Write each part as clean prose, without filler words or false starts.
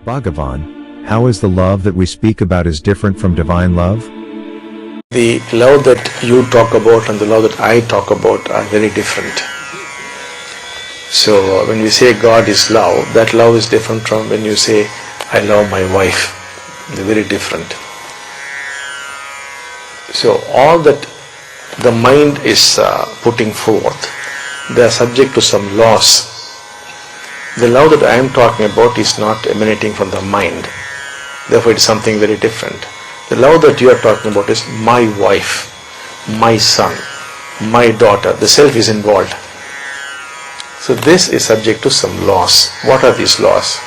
Bhagavan, how is the love that we speak about is different from divine love? The love that you talk about and the love that I talk about are very different. So when we say God is love, that love is different from when you say I love my wife. They're very different. So all that the mind is putting forth, they are subject to some laws. The love that I am talking about is not emanating from the mind. Therefore it is something very different. The love that you are talking about is my wife, my son, my daughter. The self is involved. So this is subject to some laws. What are these laws?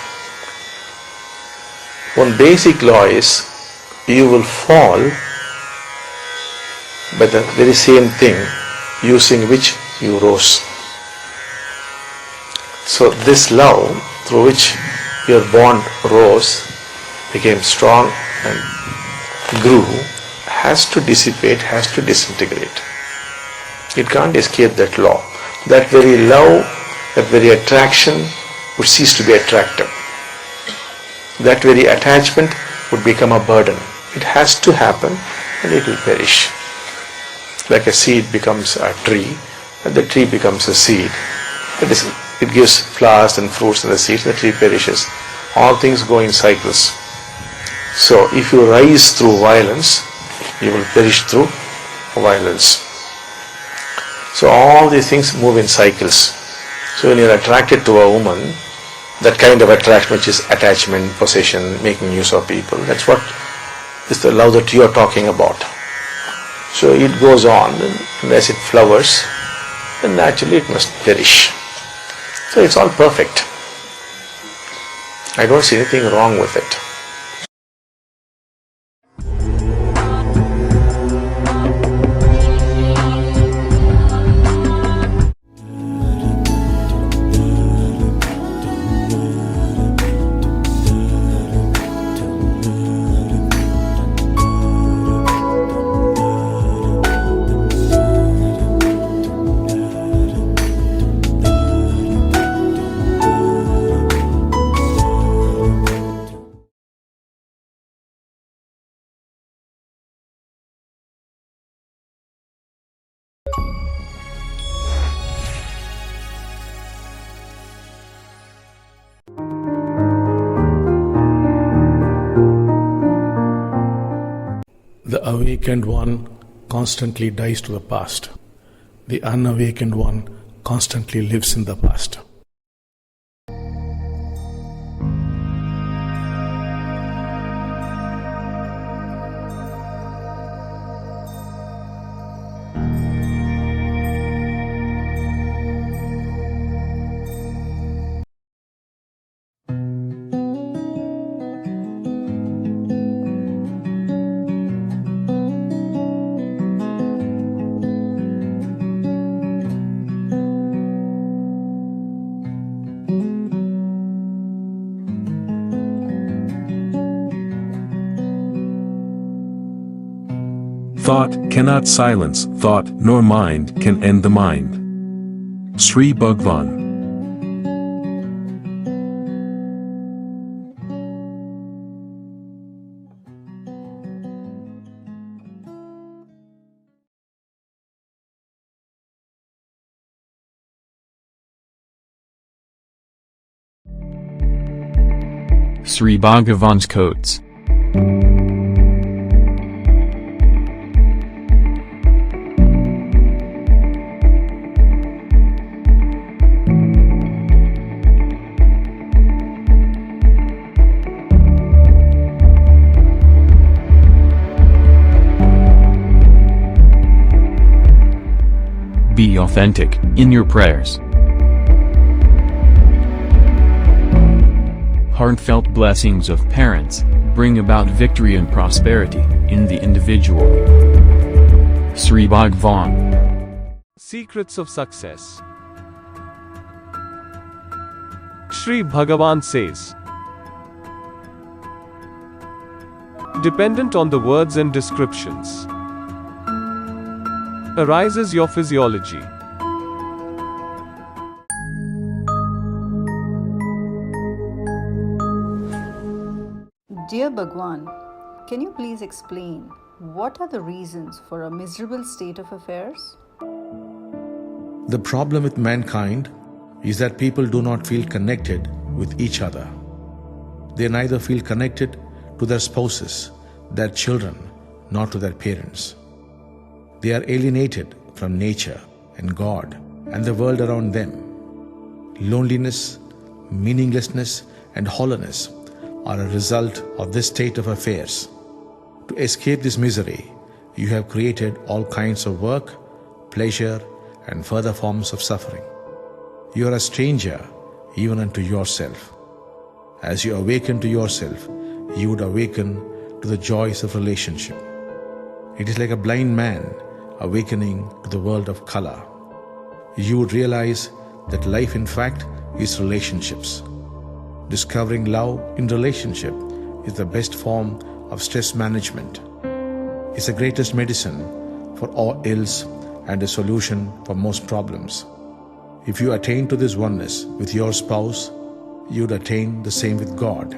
One basic law is you will fall by the very same thing using which you rose. So this love through which your bond rose, became strong and grew, has to dissipate, has to disintegrate. It can't escape that law. That very love, that very attraction would cease to be attractive. That very attachment would become a burden. It has to happen and it will perish. Like a seed becomes a tree, and the tree becomes a seed. It gives flowers and fruits and the seeds, the tree perishes. All things go in cycles. So if you rise through violence, you will perish through violence. So all these things move in cycles. So when you are attracted to a woman, that kind of attraction, which is attachment, possession, making use of people, that's what is the love that you are talking about. So it goes on, and as it flowers, then naturally it must perish. So it's all perfect. I don't see anything wrong with it. The awakened one constantly dies to the past. The unawakened one constantly lives in the past. Thought cannot silence thought, nor mind can end the mind. Sri Bhagavan. Sri Bhagavan's quotes. Be authentic in your prayers. Heartfelt blessings of parents bring about victory and prosperity in the individual. Sri Bhagavan. Secrets of Success. Sri Bhagavan says, dependent on the words and descriptions arises your physiology. Dear Bhagwan, can you please explain what are the reasons for a miserable state of affairs? The problem with mankind is that people do not feel connected with each other. They neither feel connected to their spouses, their children, nor to their parents. They are alienated from nature and God and the world around them. Loneliness, meaninglessness, and hollowness are a result of this state of affairs. To escape this misery, you have created all kinds of work, pleasure, and further forms of suffering. You are a stranger even unto yourself. As you awaken to yourself, you would awaken to the joys of relationship. It is like a blind man awakening to the world of color. You would realize that life in fact is relationships. Discovering love in relationship is the best form of stress management. It's the greatest medicine for all ills and a solution for most problems. If you attain to this oneness with your spouse, you would attain the same with God.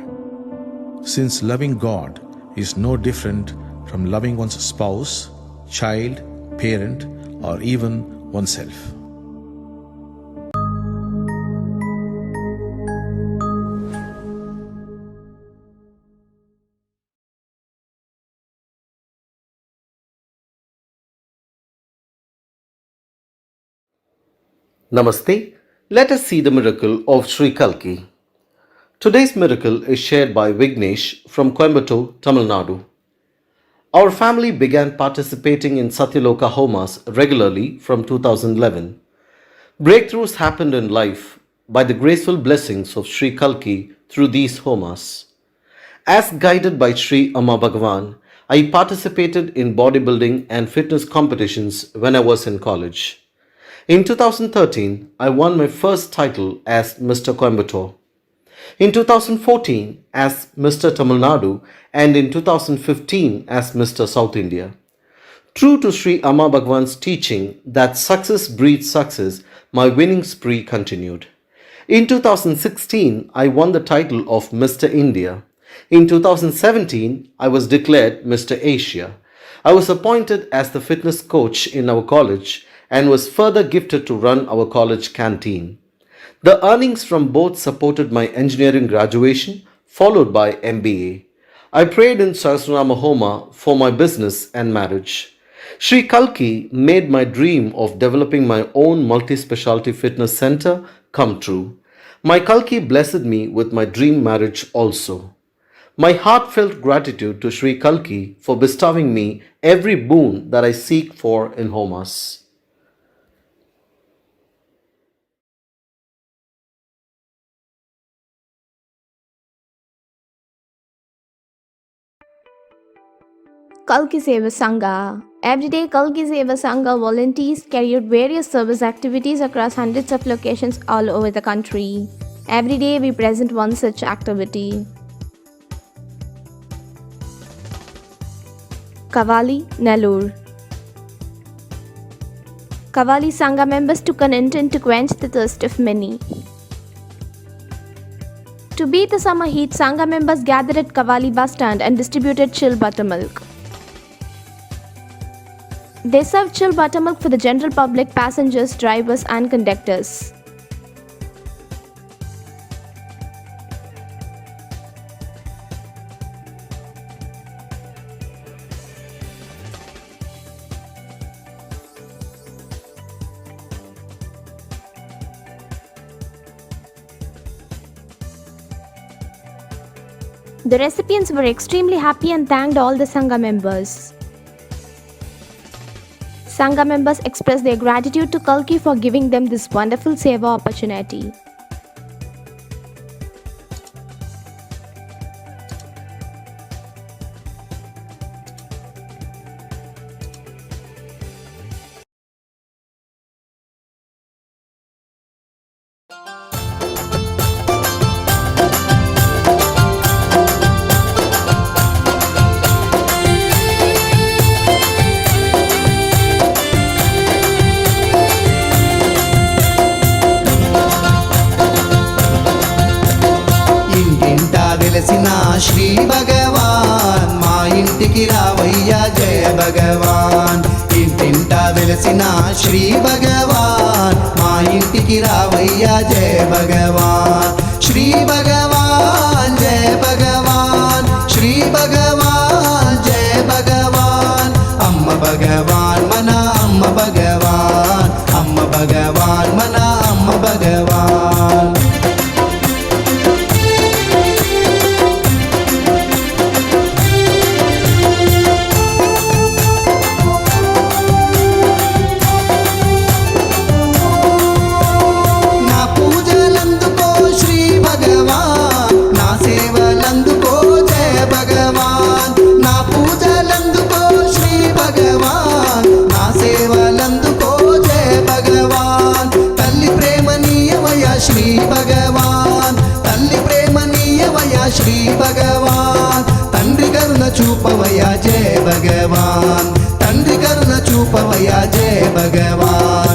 Since loving God is no different from loving one's spouse, child, parent, or even oneself. Namaste. Let us see the miracle of Sri Kalki. Today's miracle is shared by Vignesh from Coimbatore, Tamil Nadu. Our family began participating in Satyaloka Homas regularly from 2011. Breakthroughs happened in life by the graceful blessings of Sri Kalki through these Homas. As guided by Sri Amma Bhagavan, I participated in bodybuilding and fitness competitions when I was in college. In 2013, I won my first title as Mr. Coimbatore. In 2014 as Mr. Tamil Nadu and in 2015 as Mr. South India. True to Sri Amma Bhagavan's teaching that success breeds success, my winning spree continued. In 2016, I won the title of Mr. India. In 2017, I was declared Mr. Asia. I was appointed as the fitness coach in our college and was further gifted to run our college canteen. The earnings from both supported my engineering graduation, followed by MBA. I prayed in Sahasranama Homa for my business and marriage. Sri Kalki made my dream of developing my own multi-specialty fitness center come true. My Kalki blessed me with my dream marriage also. My heartfelt gratitude to Sri Kalki for bestowing me every boon that I seek for in Homas. Kalki Seva Sangha. Everyday Kalki Seva Sangha volunteers carry out various service activities across hundreds of locations all over the country. Every day we present one such activity. Kavali, Nellore. Kavali Sangha members took an intent to quench the thirst of many. To beat the summer heat, Sangha members gathered at Kavali bus stand and distributed chill buttermilk. They served chill buttermilk for the general public, passengers, drivers and conductors. The recipients were extremely happy and thanked all the Sangha members. Sangha members expressed their gratitude to Kalki for giving them this wonderful seva opportunity. భగవాన్ ఇంటింటా వెలసిన శ్రీ భగవాన్ మా ఇంటికి రావయ్యా జయ భగవాన్ శ్రీ భగవాన్ జయ భగవాన్ శ్రీ భగవాన్ జయ భగవాన్ అమ్మ భగవాన్ మన అమ్మ భగవాన్ అమ్మ భగవాన్ మన అమ్మ భగవాన్ నా పూజలందుకో శ్రీ భగవాన్ నా సేవలందుకో జయ భగవాన్ నా పూజలందుకో శ్రీ భగవాన్ నా సేవలందుకో జయ భగవాన్ తల్లి ప్రేమనీయమయ శ్రీ భగవాన్ తల్లి ప్రేమనీయమయ శ్రీ భగవాన్ తండ్రి కరుణ చూపవయ జయ భగవాన్ తండ్రి కరుణ చూపవయ జయ భగవాన్